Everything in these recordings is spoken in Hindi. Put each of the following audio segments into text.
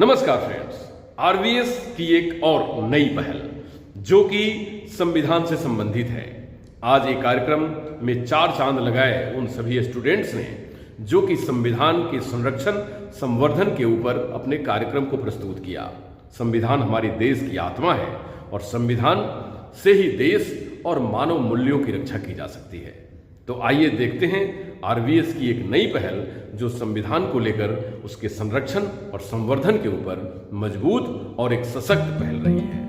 नमस्कार फ्रेंड्स, आरवीएस की एक और नई पहल जो कि संविधान से संबंधित है। आज एक कार्यक्रम में चार चांद लगाए उन सभी स्टूडेंट्स ने जो कि संविधान के संरक्षण संवर्धन के ऊपर अपने कार्यक्रम को प्रस्तुत किया। संविधान हमारे देश की आत्मा है और संविधान से ही देश और मानव मूल्यों की रक्षा की जा सकती है। तो आइए देखते हैं आरवीएस की एक नई पहल जो संविधान को लेकर उसके संरक्षण और संवर्धन के ऊपर मजबूत और एक सशक्त पहल रही है।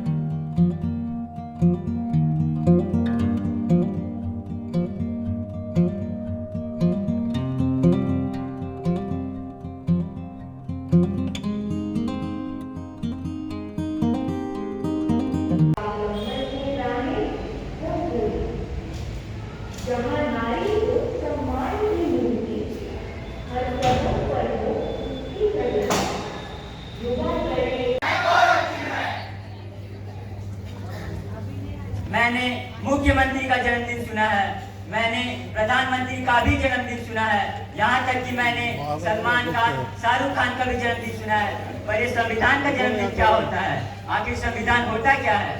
मैंने मुख्यमंत्री का जन्मदिन सुना है, मैंने प्रधानमंत्री का भी जन्मदिन सुना है, यहाँ तक कि मैंने सलमान खान, शाहरुख खान का भी जन्मदिन सुना है। पर ये संविधान का जन्मदिन क्या होता है? आखिर संविधान होता क्या है?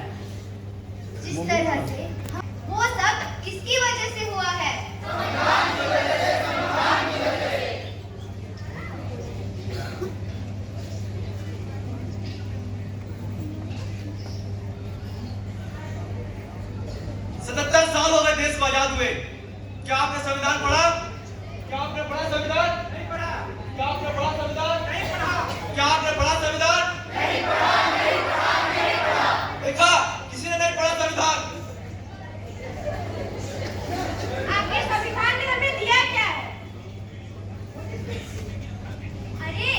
जिस तरह से वो सब किसकी वजह से हुआ है? संविधान की वजह से, संविधान की वजह से। 77 साल हो गए देश को आजाद हुए। क्या आपने संविधान पढ़ा? क्या आपने पढ़ा संविधान? नहीं पढ़ा। क्या आपने पढ़ा संविधान? नहीं पढ़ा। क्या आपने पढ़ा संविधान? नहीं पढ़ा, नहीं पढ़ा, नहीं पढ़ा। देखा, किसी ने नहीं पढ़ा संविधान। आपके संविधान ने हमें दिया क्या है? अरे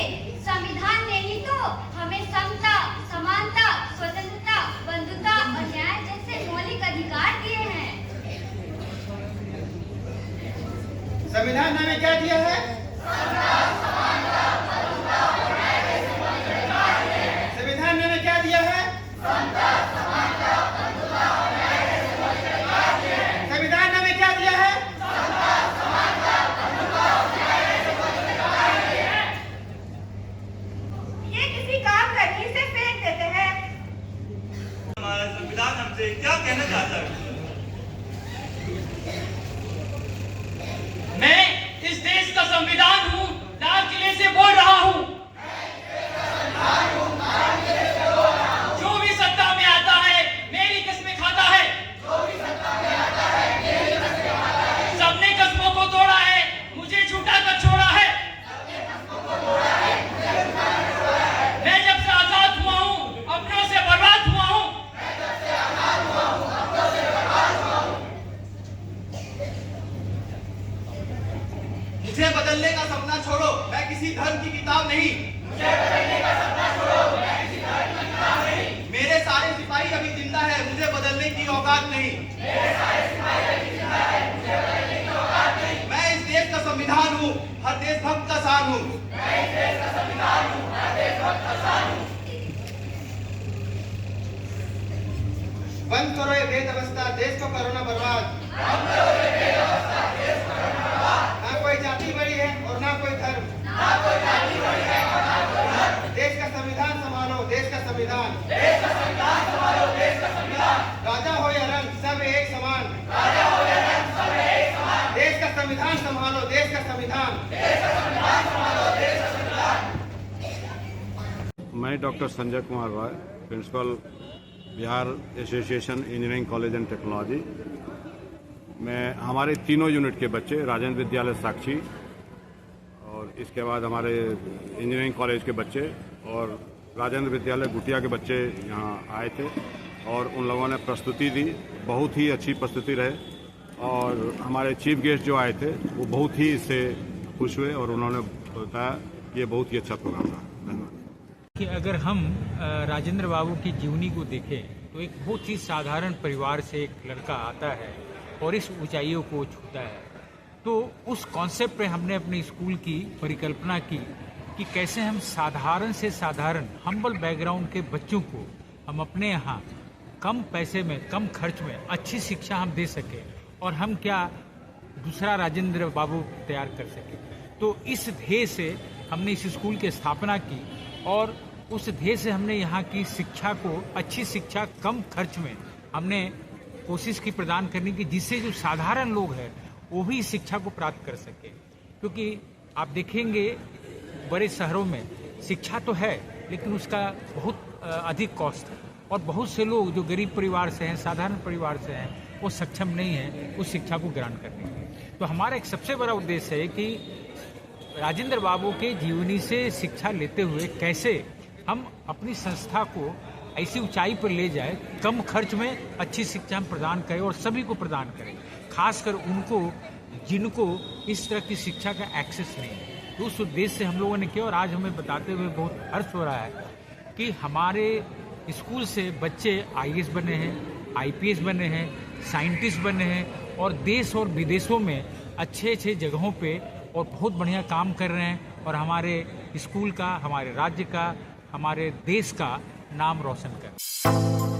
संविधान ने ही तो हमें समता, समानता, स्वतंत्रता, बंधुता और न्याय जैसे मौलिक अधिकार दिए हैं। संविधान ने हमें क्या दिया है? संविधान ने हमें क्या दिया है? संविधान ने हमें क्या दिया है? ये किसी काम करने से फेंक देते हैं। हमारा संविधान हमसे क्या कहना चाहता है? मैं इस देश का संविधान हूँ, लाल किले से बोल रहा हूँ। जो भी सत्ता में आता है मेरी कस्में खाता है। सबने कस्मों को तोड़ा है, मुझे झूठा कर छोड़ा है। मैं जब से आजाद हुआ हूँ अपनों से बर्बाद हुआ हूँ। मुझे बदलने का सपना छोड़ो, मैं किसी धर्म की किताब नहीं। मुझे बदलने का सपना छोड़ो, मैं किसी धर्म की किताब नहीं। मेरे सारे सिपाही अभी जिंदा है, मुझे बदलने की औकात नहीं। मेरे सारे सिपाही अभी जिंदा है, मुझे बदलने की औकात नहीं। मैं इस देश का संविधान हूँ, हर देशभक्त का शान हूँ। मैं इस देश का संविधान हूँ, हर देशभक्त का शान हूँ। बंद करो ये बेव्यवस्था, देश को करो ना बर्बाद। बंद करो ये बेव्यवस्था, देश को करो ना बर्बाद। ना कोई जाति बड़ी है और ना कोई धर्म। ना कोई जाति बड़ी है और ना कोई धर्म। देश का संविधान संभालो, देश का संविधान। देश का संविधान संभालो, देश का संविधान। राजा हो या रंग, सब एक समान। राजा हो या रंग, सब एक समान। देश का संविधान संभालो, देश का संविधान। देश का संविधान संभालो, देश का संविधान। मैं doctor Sanjay Kumar Roy, principal Bihar association engineering college and technology. मैं हमारे तीनों यूनिट के बच्चे राजेंद्र विद्यालय साक्षी और इसके बाद हमारे इंजीनियरिंग कॉलेज के बच्चे और राजेंद्र विद्यालय गुटिया के बच्चे यहाँ आए थे और उन लोगों ने प्रस्तुति दी। बहुत ही अच्छी प्रस्तुति रहे और हमारे चीफ गेस्ट जो आए थे वो बहुत ही इससे खुश हुए और उन्होंने बताया ये बहुत ही अच्छा प्रोग्राम रहा। धन्यवाद। कि अगर हम राजेंद्र बाबू की जीवनी को देखें तो एक बहुत ही साधारण परिवार से एक लड़का आता है और इस ऊंचाइयों को छूता है। तो उस कॉन्सेप्ट पे हमने अपने स्कूल की परिकल्पना की कि कैसे हम साधारण से साधारण हम्बल बैकग्राउंड के बच्चों को हम अपने यहाँ कम पैसे में, कम खर्च में अच्छी शिक्षा हम दे सकें और हम क्या दूसरा राजेंद्र बाबू तैयार कर सकें। तो इस ध्येय से हमने इस स्कूल की स्थापना की और उस ध्येय से हमने यहाँ की शिक्षा को, अच्छी शिक्षा कम खर्च में हमने कोशिश की प्रदान करने की, जिससे जो साधारण लोग हैं वो भी शिक्षा को प्राप्त कर सके। क्योंकि आप देखेंगे बड़े शहरों में शिक्षा तो है लेकिन उसका बहुत अधिक कॉस्ट है, और बहुत से लोग जो गरीब परिवार से हैं, साधारण परिवार से हैं, वो सक्षम नहीं है उस शिक्षा को ग्रहण करने में। तो हमारा एक सबसे बड़ा उद्देश्य है कि राजेंद्र बाबू के जीवनी से शिक्षा लेते हुए कैसे हम अपनी संस्था को ऐसी ऊंचाई पर ले जाए, कम खर्च में अच्छी शिक्षा हम प्रदान करें और सभी को प्रदान करें, खासकर उनको जिनको इस तरह की शिक्षा का एक्सेस नहीं है। तो उस उद्देश्य से हम लोगों ने किया, और आज हमें बताते हुए बहुत हर्ष हो रहा है कि हमारे स्कूल से बच्चे IAS बने हैं, IPS बने हैं, साइंटिस्ट बने हैं, और देश और विदेशों में अच्छे अच्छे जगहों पे और बहुत बढ़िया काम कर रहे हैं, और हमारे स्कूल का, हमारे राज्य का, हमारे देश का नाम रोशन कर।